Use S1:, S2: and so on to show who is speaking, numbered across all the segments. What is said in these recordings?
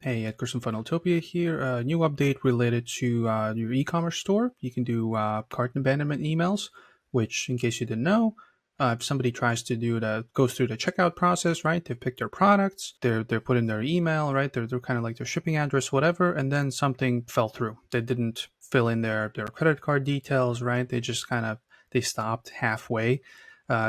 S1: Hey, Edgar from Funneltopia here. A new update related to your e-commerce store. You can do cart abandonment emails, which, in case you didn't know, if somebody tries to goes through the checkout process, right? They pick their products, they're put in their email, right? They're kind of like their shipping address, whatever, and then something fell through. They didn't fill in their credit card details, right? They stopped halfway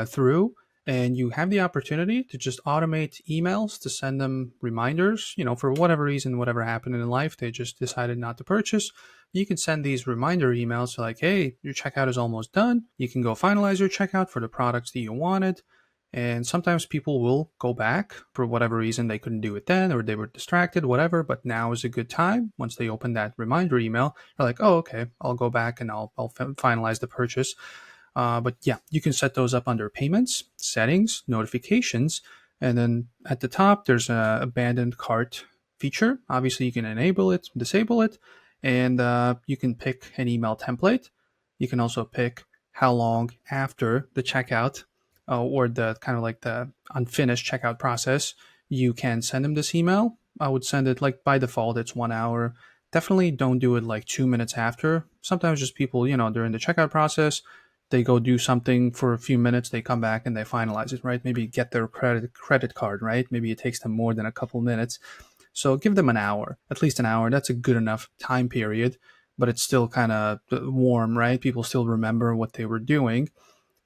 S1: through, and you have the opportunity to just automate emails to send them reminders, for whatever reason, whatever happened in life, they just decided not to purchase. You can send these reminder emails like, hey, your checkout is almost done. You can go finalize your checkout for the products that you wanted. And sometimes people will go back for whatever reason. They couldn't do it then, or they were distracted, whatever. But now is a good time. Once they open that reminder email, they're like, oh, okay, I'll go back and I'll finalize the purchase. But yeah, you can set those up under payments, settings, notifications, and then at the top, there's a abandoned cart feature. Obviously, you can enable it, disable it, and you can pick an email template. You can also pick how long after the checkout or the kind of like the unfinished checkout process you can send them this email. I would send it like by default, it's 1 hour. Definitely don't do it like 2 minutes after. Sometimes just people, during the checkout process, they go do something for a few minutes, they come back and they finalize it, right? Maybe get their credit card, right? Maybe it takes them more than a couple minutes. So give them an hour, at least an hour. That's a good enough time period, but it's still kind of warm, right? People still remember what they were doing.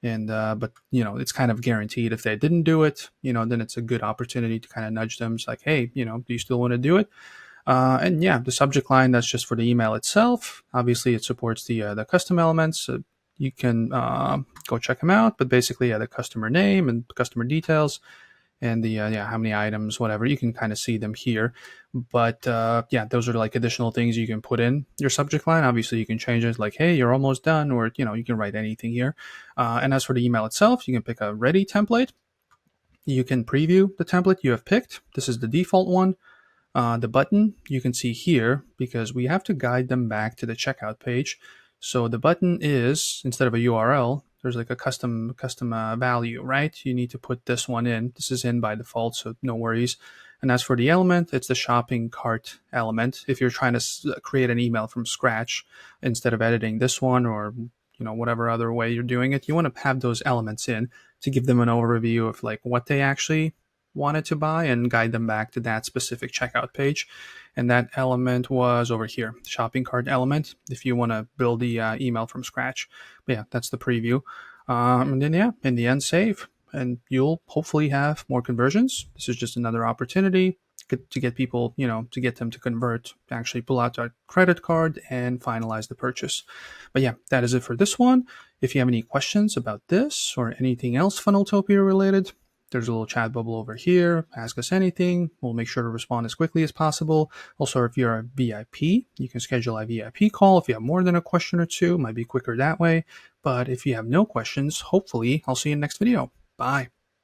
S1: And but it's kind of guaranteed if they didn't do it, then it's a good opportunity to kind of nudge them. It's like, hey, do you still want to do it? And yeah, the subject line, that's just for the email itself. Obviously, it supports the custom elements. You can go check them out, but basically, yeah, the customer name and customer details and the how many items, whatever. You can kind of see them here. But yeah, those are like additional things you can put in your subject line. Obviously, you can change it like, hey, you're almost done, or you can write anything here. And as for the email itself, you can pick a ready template. You can preview the template you have picked. This is the default one. The button you can see here because we have to guide them back to the checkout page. So the button is, instead of a URL, there's like a custom value, right? You need to put this one in. This is in by default, so no worries. And as for the element, it's the shopping cart element. If you're trying to create an email from scratch instead of editing this one or whatever other way you're doing it, you want to have those elements in to give them an overview of like what they actually wanted to buy and guide them back to that specific checkout page. And that element was over here, shopping cart element, if you want to build the email from scratch. But yeah, that's the preview. And then, yeah, in the end, save. And you'll hopefully have more conversions. This is just another opportunity to get people, to get them to convert, to actually pull out their credit card and finalize the purchase. But yeah, that is it for this one. If you have any questions about this or anything else Funneltopia related, there's a little chat bubble over here. Ask us anything. We'll make sure to respond as quickly as possible. Also, if you're a VIP, you can schedule a VIP call. If you have more than a question or two, it might be quicker that way. But if you have no questions, hopefully I'll see you in the next video. Bye.